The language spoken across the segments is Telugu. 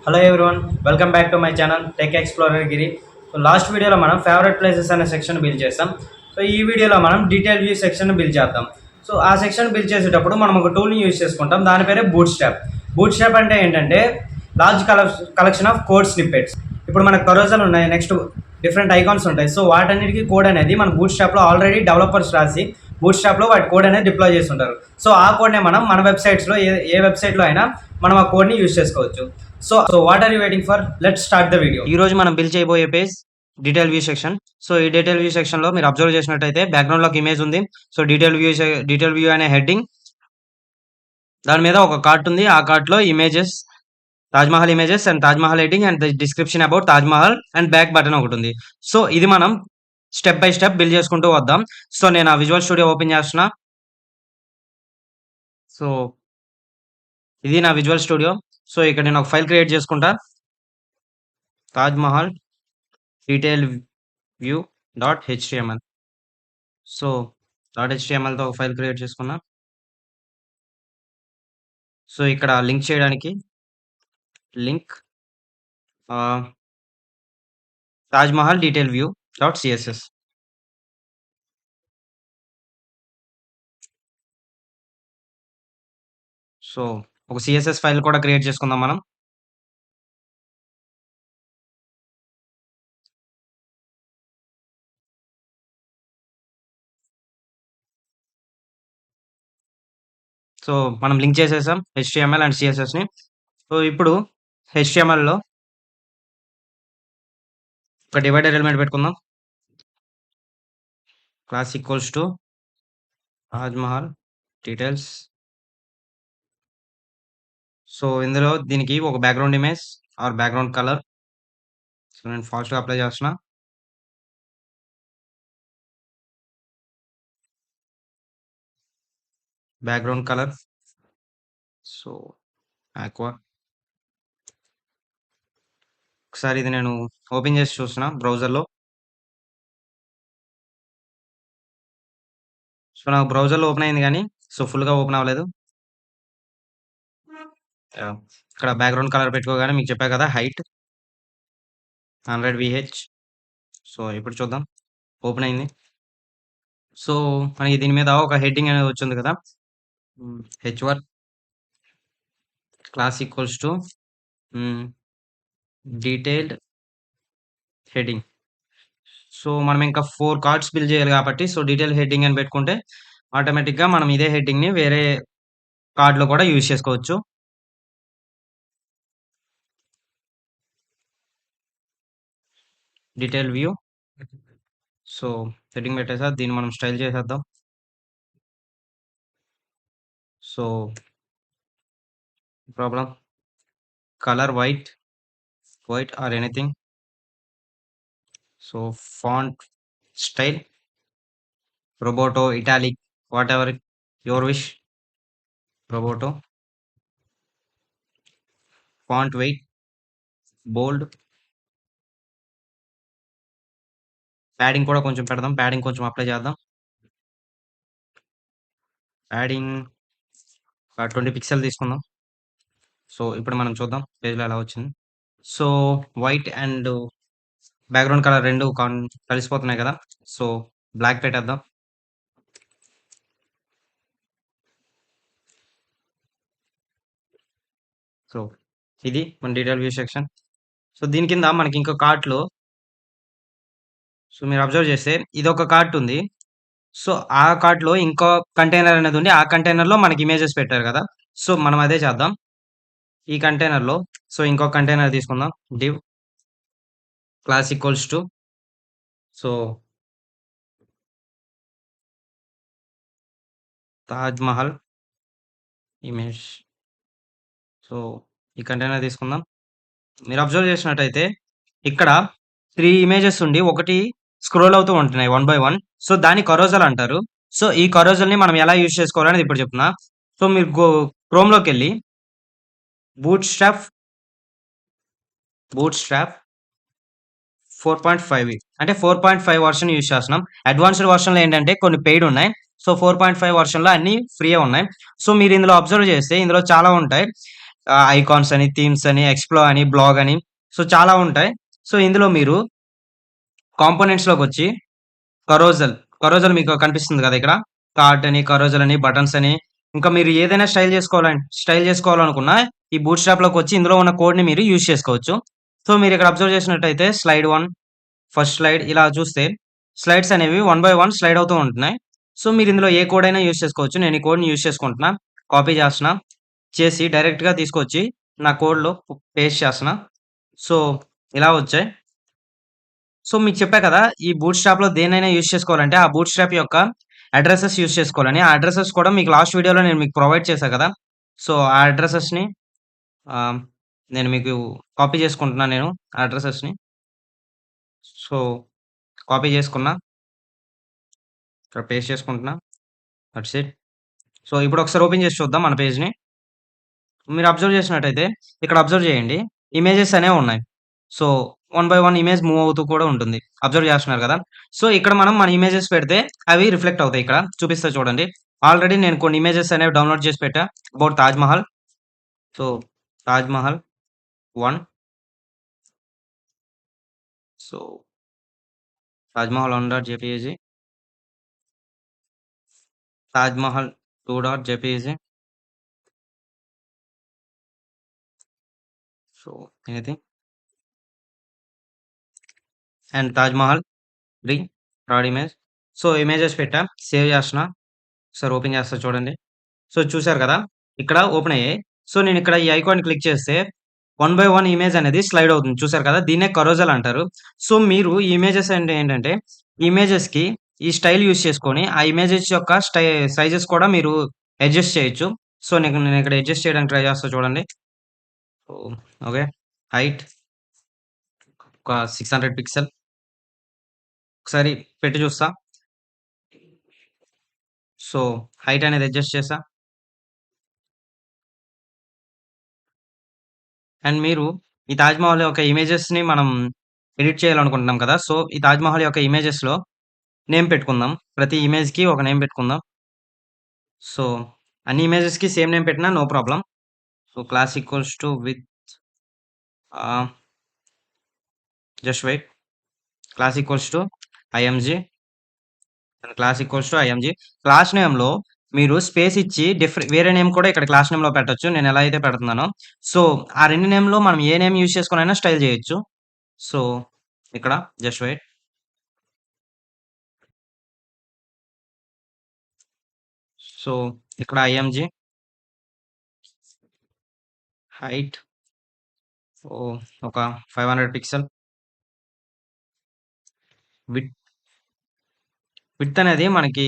Hello everyone, welcome back to my channel tech explorer Giri. So last వీడియోలో మనం ఫేవరెట్ ప్లేసెస్ అనే సెక్షన్ బిల్డ్ చేస్తాం. సో ఈ వీడియోలో మనం డీటెయిల్ వ్యూ సెక్షన్ బిల్డ్ చేద్దాం. సో ఆ సెక్షన్ బిల్డ్ చేసేటప్పుడు మనం ఒక టూల్ని యూజ్ చేసుకుంటాం. దాని పేరే బూట్ స్ట్రాప్. బూట్ స్ట్రాప్ అంటే ఏంటంటే large collection of code snippets. ఇప్పుడు మనకు కరోజాలు ఉన్నాయి, నెక్స్ట్ డిఫరెంట్ ఐకాన్స్ ఉంటాయి. సో వాటన్నిటికీ కోడ్ అనేది మన బూట్ స్ట్రాప్లో ఆల్రెడీ డెవలపర్స్ రాసి బూట్ స్ట్రాప్లో వాటి కోడ్ అనేది డిప్లాయ్ చేసి ఉంటారు. సో ఆ కోడ్నే మనం మన వెబ్సైట్స్లో ఏ వెబ్సైట్లో అయినా మనం ఆ కోడ్ని యూజ్ చేసుకోవచ్చు. So what are you waiting for? Let's start the video. ఈ రోజు మనం బిల్డ్ చేయబోయే page detail view section. So ఈ డీటెయిల్ వ్యూ సెక్షన్ లో మీరు అబ్జర్వ్ చేసినట్టయితే బ్యాక్గ్రౌండ్ లో ఇమేజ్ ఉంది. సో డీటెయిల్ వ్యూ అనే హెడ్డింగ్, దాని మీద ఒక కార్ట్ ఉంది. ఆ కార్ట్ లో images, Taj Mahal images and Taj Mahal heading and description about Taj Mahal and back button ఒకటి ఉంది. సో ఇది మనం స్టెప్ బై స్టెప్ బిల్డ్ చేసుకుంటూ వద్దాం. సో నేను ఆ విజువల్ స్టూడియో ఓపెన్ చేస్తున్నా. సో ఇది నా విజువల్ స్టూడియో. సో ఇక్కడ నేను ఒక ఫైల్ క్రియేట్ చేసుకుంటా, Taj Mahal detail view .html. So .html తో ఒక ఫైల్ క్రియేట్ చేసుకున్నా. సో ఇక్కడ లింక్ చేయడానికి link Taj Mahal detail view .css. So ఒక సిఎస్ఎస్ ఫైల్ కూడా క్రియేట్ చేసుకుందాం మనం. సో మనం లింక్ చేసేసాం HTML అండ్ CSS ని. సో ఇప్పుడు HTML లో ఒక డివైడర్ ఎలిమెంట్ పెట్టుకుందాం. Class equals to Taj Mahal details. So ఇందులో దీనికి ఒక background image or background colour. So నేను ఫాస్ట్గా అప్లై చేస్తున్నా. Background colour so aqua. ఒకసారి ఇది నేను ఓపెన్ చేసి చూస్తున్నా బ్రౌజర్లో. సో నాకు బ్రౌజర్లో ఓపెన్ అయింది కానీ సో ఫుల్గా ఓపెన్ అవ్వలేదు. ఇక్కడ బ్యాక్గ్రౌండ్ కలర్ పెట్టుకోగానే మీకు చెప్పా కదా, హైట్ 100 VH. సో ఇప్పుడు చూద్దాం, ఓపెన్ అయింది. సో మనకి దీని మీద ఒక హెడ్డింగ్ అనేది వచ్చింది కదా, H1 class equals to detailed heading. So మనం ఇంకా 4 కార్డ్స్ బిల్డ్ చేయాలి కాబట్టి సో డీటెయిల్ హెడ్డింగ్ అని పెట్టుకుంటే ఆటోమేటిక్గా మనం ఇదే హెడ్డింగ్ని వేరే కార్డ్లో కూడా యూజ్ చేసుకోవచ్చు. Detail view. సో హెడ్డింగ్ పెట్టేసా, దీన్ని మనం స్టైల్ చేసేద్దాం. So problem colour white or anything. So font style Roboto, italic, whatever your wish. Roboto. Font weight bold. Padding కూడా కొంచెం పెడదాం, ప్యాడింగ్ కొంచెం అప్లై చేద్దాం. ప్యాడింగ్ 20 పిక్సెల్ తీసుకుందాం. సో ఇప్పుడు మనం చూద్దాం పేజ్లో ఎలా వచ్చింది. So white and background colour రెండు కలిసిపోతున్నాయి కదా, సో బ్లాక్ పెట్టేద్దాం. సో ఇది మన డీటెయిల్ వ్యూ సెక్షన్. సో దీని కింద మనకి ఇంకో కార్ట్లో, సో మీరు అబ్జర్వ్ చేస్తే ఇది ఒక కార్ట్ ఉంది. సో ఆ కార్ట్లో ఇంకో కంటైనర్ అనేది ఉంది. ఆ కంటైనర్లో మనకి ఇమేజెస్ పెట్టారు కదా, సో మనం అదే చేద్దాం. ఈ కంటైనర్లో సో ఇంకో కంటైనర్ తీసుకుందాం, div class equals to so Taj Mahal image. So ఈ కంటైనర్ తీసుకుందాం. మీరు అబ్జర్వ్ చేసినట్టయితే ఇక్కడ 3 ఇమేజెస్ ఉండి ఒకటి స్క్రోల్ అవుతూ ఉంటున్నాయి 1 by 1. సో దాన్ని కరోజల్ అంటారు. సో ఈ కరోజల్ని మనం ఎలా యూజ్ చేసుకోవాలనేది ఇప్పుడు చెప్తున్నా. సో మీరు క్రోమ్లోకి వెళ్ళి బూట్ స్ట్రాప్ 4.5 అంటే 4.5 వర్షన్ యూజ్ చేస్తున్నాం. అడ్వాన్స్డ్ వర్షన్లో ఏంటంటే కొన్ని పెయిడ్ ఉన్నాయి. సో 4.5 వర్షన్లో అన్ని ఫ్రీయే ఉన్నాయి. సో మీరు ఇందులో అబ్జర్వ్ చేస్తే ఇందులో చాలా ఉంటాయి. ఐకాన్స్ అని, థీమ్స్ అని, ఎక్స్‌ప్లో అని, బ్లాగ్ అని సో, చాలా ఉంటాయి. సో, ఇందులో మీరు కాంపోనెంట్స్‌లోకొచ్చి కరోజల్, కరోజల్ మీకు కనిపిస్తుంది గదా! ఇక్కడ. కార్ట్ అని, కరోజల్ అని, బటన్స్ అని ఇంకా మీరు ఏదైనా స్టైల్ జేసుకోవాలనుకున్నా ఈ బూట్ స్ట్రాప్‌లోకొచ్చి ఇందులో ఉన్న కోడ్‌ని మీరు యూజ్ చేసుకోవచ్చు. సో, మీరిక్కడ అబ్జర్వ్ చేసినట్టయితే స్లైడ్ 1 ఫస్ట్ స్లైడ్ ఇలా చూస్తే స్లైడ్స్ అనేవి వన్ బై వన్ స్లైడ్ అవుతూ ఉంటున్నాయి. సో, మీరిందులో ఏ కోడ్ అయినా యూజ్ చేసుకోవచ్చు. నేను ఈ కోడ్‌ని యూజ్ చేసుకుంటున్నా. కాపీ చేస్తున్నా. చేసి డైరెక్ట్‌గా తీసుకొచ్చి నా కోడ్‌లో పేస్ట్ చేస్తున్నా. సో, ఇలా వచ్చాయి. సో, మీకు చెప్పా కదా! ఈ బూట్ స్ట్రాప్‌లో దేన్నైనా యూజ్ చేసుకోవాలంటే, ఆ బూట్ స్ట్రాప్ యొక్క అడ్రెసెస్ యూజ్ చేసుకోవాలని. ఆ అడ్రెసెస్ కూడా మీకు లాస్ట్ వీడియోలో నేను మీకు ప్రొవైడ్ చేశా కదా! సో, ఆ అడ్రెసెస్‌ని ఆహ్, నేను మీకు కాపీ చేసుకుంటున్నాను నేను ఆ అడ్రెసెస్‌ని. సో, కాపీ చేసుకున్నా. ఇక్కడ పేస్ట్ చేసుకుంటున్నా. That's it. సో, ఇప్పుడొకసారి ఓపెన్ చేసి చూద్దాం మన పేజ్‌ని. మీరు అబ్జర్వ్ చేసినట్టయితే ఇక్కడ అబ్జర్వ్ చేయండి. ఇమేజెస్ అనేవున్నాయి. So, one by one image move అవుతూ కూడా ఉంటుంది. అబ్జర్వ్ చేస్తున్నారు కదా! సో, ఇక్కడ మనం మన ఇమేజెస్ పెడితే అవి రిఫ్లెక్ట్ అవుతాయి ఇక్కడ. చూపిస్తా చూడండి. ఆల్రెడీ నేను కొన్ని ఇమేజెస్ అనేవి డౌన్‌లోడ్ చేసి పెట్టా. About Taj Mahal. So, Taj Mahal 1 so, Taj Mahal 1.jpg, Taj Mahal 2.jpg. So, anything and Taj Mahal 3 rod image. So, images పెట్టా. సేవ్ చేస్తున్నా. ఒకసారి ఓపెన్ చేస్తా చూడండి. సో, చూసారు కదా! ఇక్కడ ఓపెన్ అయ్యాయి. సో, నేనిక్కడ ఈ ఐకాన్ క్లిక్ చేస్తే వన్ బై వన్ ఇమేజ్ అనేది స్లైడ్ అవుతుంది. చూసారు కదా! దీన్నే కరోజల్ అంటారు. సో, మీరు ఈ ఇమేజెస్ అంటే ఏంటంటే, ఈ ఇమేజెస్‌కి ఈ స్టైల్ యూజ్ చేసుకొని, ఆ ఇమేజెస్ యొక్క సైజెస్ కూడా మీరు అడ్జస్ట్ చేయొచ్చు. సో, నేనిక్కడ అడ్జస్ట్ చేయడానికి ట్రై చేస్తా చూడండి. ఓహ్! ఓకే. హైట్ ఒక 600 పిక్సెల్. ఒకసారి పెట్టి చూస్తా. సో, హైట్ అనేది అడ్జస్ట్ చేశా. అండ్ మీరు ఈ 'తాజ్‌మహల్' యొక్క ఇమేజెస్‌ని మనం ఎడిట్ చేయాలనుకుంటున్నాం కదా! సో, ఈ 'తాజ్‌మహల్' యొక్క ఇమేజెస్‌లో నేమ్ పెట్టుకుందాం. ప్రతి ఇమేజ్‌కి ఒక నేమ్ పెట్టుకుందాం. సో, అన్ని ఇమేజెస్‌కి సేమ్ నేమ్ పెట్టినా no problem. So, class equals to with ah, just wait. Class equals to IMG and class equals to IMG. Class నేమ్‌లో మీరు స్పేస్ ఇచ్చి వేరే నేమ్ కూడా ఇక్కడ క్లాస్ నేమ్‌లో పెట్టొచ్చు. నేను ఎలా అయితే పెడుతున్నానో. సో, ఆ 2 నేమ్‌లో మనం ఏ నేమ్ యూజ్ చేసుకొనైనా స్టైల్ చేయొచ్చు. సో, ఇక్కడ జస్ట్ వెయిట్. సో, ఇక్కడ ఐఎంజీ హైట్ ఓహ్! ఒక 500 పిక్సెల్. విడ్త్ విడ్త్ అనేది మనకి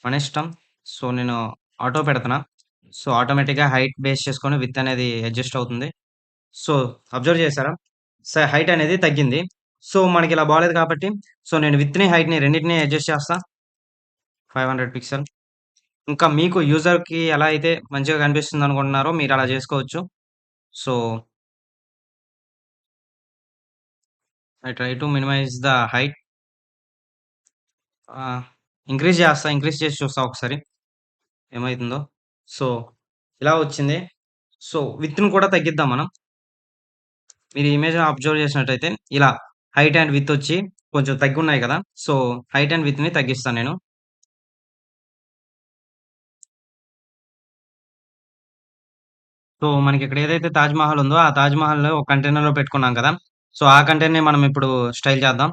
మన ఇష్టం. సో, నేను ఆటో పెడుతున్నా. సో, ఆటోమేటిక్‌గా హైట్ బేస్ చేసుకొని విడ్త్ అనేది అడ్జస్ట్ అవుతుంది. సో, అబ్జర్వ్ చేశారా? హైట్ అనేది తగ్గింది. సో, మనకిలా బాలేదు కాబట్టి, సో, నేను విడ్త్‌ని, హైట్‌ని రెండిటిని అడ్జస్ట్ చేస్తా. 500 పిక్సెల్. ఇంకా మీకు యూజర్‌కి ఎలా అయితే మంచిగా కనిపిస్తుందనుకుంటున్నారో మీరలా చేసుకోవచ్చు. So, I try to minimize the height. Ah, increase చేస్తా. ఇంక్రీజ్ చేసి చూస్తా ఒకసారి ఏమైతుందో. సో, ఇలా వచ్చింది. సో, విడ్త్‌ని కూడా తగ్గిద్దాం మనం. మీరు ఈ ఇమేజ్‌ని అబ్జర్వ్ చేసినట్టయితే ఇలా హైట్ అండ్ విడ్త్ వచ్చి కొంచెం తగ్గున్నాయి కదా! సో, హైట్ అండ్ విడ్త్‌ని తగ్గిస్తాను నేను. సో, మనకిక్కడ ఏదైతే తాజ్‌మహల్ ఉందో, ఆ తాజ్‌మహల్‌ని ఒక కంటైనర్‌లో పెట్టుకున్నాం కదా! సో, ఆ కంటైనర్‌ని మనం ఇప్పుడు స్టైల్ చేద్దాం.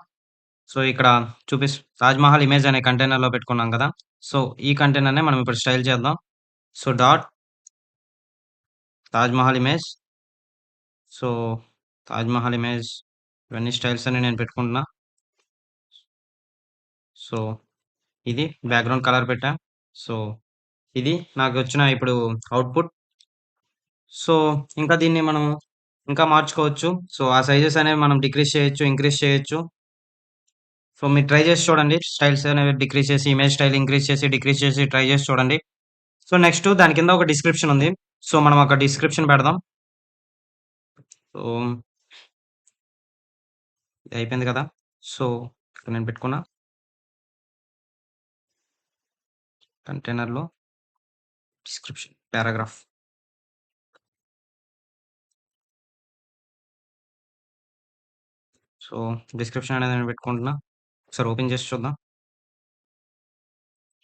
సో, ఇక్కడ తాజ్‌మహల్ ఇమేజ్ అనే కంటైనర్‌లో పెట్టుకున్నాం కదా! సో, ఈ కంటైనర్‌ని మనం ఇప్పుడు స్టైల్ చేద్దాం. So, Taj Mahal image. So, Taj Mahal image ఇవన్నీ స్టైల్స్ అన్ని నేను పెట్టుకుంటున్నా. సో, ఇది బ్యాక్‌గ్రౌండ్ కలర్ పెట్టా. సో, ఇది నాకొచ్చిన ఇప్పుడు ఔట్‌పుట్. సో, ఇంకా దీన్ని మనం ఇంకా మార్చుకోవచ్చు. సో, ఆ సైజెస్ అనేవి మనం డిక్రీజ్ చేయొచ్చు, ఇంక్రీజ్ చేయొచ్చు. సో, మీరు ట్రై చేసి చూడండి. స్టైల్స్ అనేవి డిక్రీజ్ చేసి, ఇమేజ్ స్టైల్ ఇంక్రీజ్ చేసి, డిక్రీజ్ చేసి ట్రై చేసి చూడండి. సో, నెక్స్ట్ దాని కింద ఒక డిస్క్రిప్షన్ ఉంది. సో, మనం ఒక డిస్క్రిప్షన్ పెడదాం. సో, ఇది అయిపోయింది కదా! సో, ఇక్కడ నేను పెట్టుకున్న కంటైనర్‌లో డిస్క్రిప్షన్ పారాగ్రాఫ్. సో డిస్క్రిప్షన్ అనేది నేను పెట్టుకుంటున్నా. ఒకసారి ఓపెన్ చేసి చూద్దాం.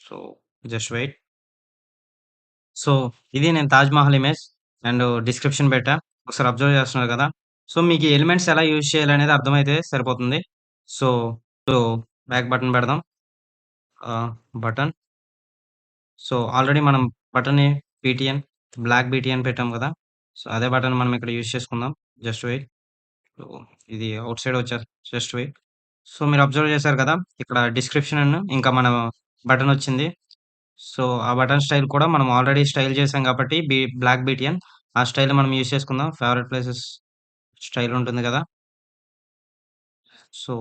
So just wait. సో ఇది నేను 'తాజ్‌మహల్' ఇమేజ్ అండ్ డిస్క్రిప్షన్ పెట్టా. ఒకసారి అబ్జర్వ్ చేస్తున్నారు కదా! సో మీకు ఈ ఎలిమెంట్స్ ఎలా యూజ్ చేయాలనేది అర్థమైతే సరిపోతుంది. సో, సో బ్యాక్ బటన్ పెడదాం. బటన్. సో ఆల్రెడీ మనం బటన్‌ని బీటీఎన్, బ్లాక్ బీటీఎన్ పెట్టాం కదా! సో అదే బటన్ మనం ఇక్కడ యూజ్ చేసుకుందాం. Just wait. సో ఇది ఔట్ సైడ్ వచ్చేస్తుంది. Just wait. సో మీరు అబ్జర్వ్ చేశారు కదా! ఇక్కడ డిస్క్రిప్షన్ ఇంకా మన బటన్ వచ్చింది. సో ఆ బటన్ స్టైల్ కూడా మనం ఆల్రెడీ స్టైల్ చేసాం కాబట్టి బ్లాక్ బీటీఎన్ ఆ స్టైల్ మనం యూజ్ చేసుకుందాం. ఫేవరెట్ ప్లేసెస్ స్టైల్ ఉంటుంది కదా! సో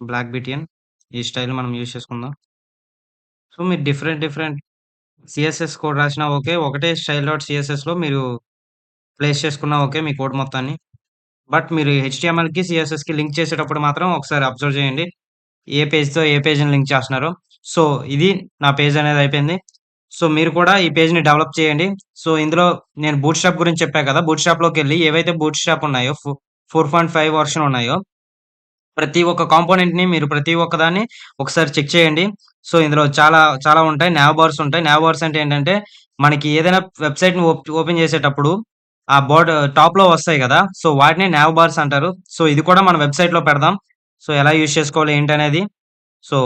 బ్లాక్ బీటీఎన్ ఈ స్టైల్ మనం యూజ్ చేసుకుందాం. సో మీరు డిఫరెంట్ సీఎస్ఎస్ కోడ్ రాసినా ఓకే. ఒకటే స్టైల్ డాట్ సీఎస్ఎస్‌లో మీరు ప్లేస్ చేసుకున్నా ఓకే మీ కోడ్ మొత్తాన్ని. బట్ మీరు హెచ్‌టీఎంఎల్‌కి, సీఎస్ఎస్‌కి లింక్ చేసేటప్పుడు మాత్రం ఒకసారి అబ్జర్వ్ చేయండి. ఏ పేజ్‌తో ఏ పేజ్‌ని లింక్ చేస్తున్నారో. సో ఇది నా పేజ్ అనేది అయిపోయింది. సో మీరు కూడా ఈ పేజ్‌ని డెవలప్ చేయండి. సో ఇందులో నేను బూట్‌స్ట్రాప్ గురించి చెప్పా కదా! బూట్‌స్ట్రాప్‌లోకెళ్ళి ఏవైతే బూట్‌స్ట్రాప్ ఉన్నాయో 4.5 వర్షన్ ఉన్నాయో ప్రతి ఒక్క కాంపోనెంట్‌ని మీరు ప్రతి ఒక్కదాన్ని ఒకసారి చెక్ చేయండి. సో, ఇందులో చాలా ఉంటాయి. నావ్ బార్స్ ఉంటాయి. నావ్ బార్స్ అంటే ఏంటంటే, మనకి ఏదైనా వెబ్‌సైట్‌ని ఓపెన్ చేసేటప్పుడు ఆ టాప్‌లో వస్తాయి గదా! సో, వాటిని నావ్ బార్స్ అంటారు. సో, ఇది కూడా మన వెబ్‌సైట్‌లో పెడదాం. సో, ఎలా యూజ్ చేసుకోవాలి ఏంటనేది. సో,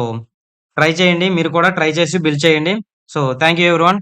ట్రై చేయండి. మీరు కూడా ట్రై చేసి బిల్డ్ చేయండి. So, thank you everyone.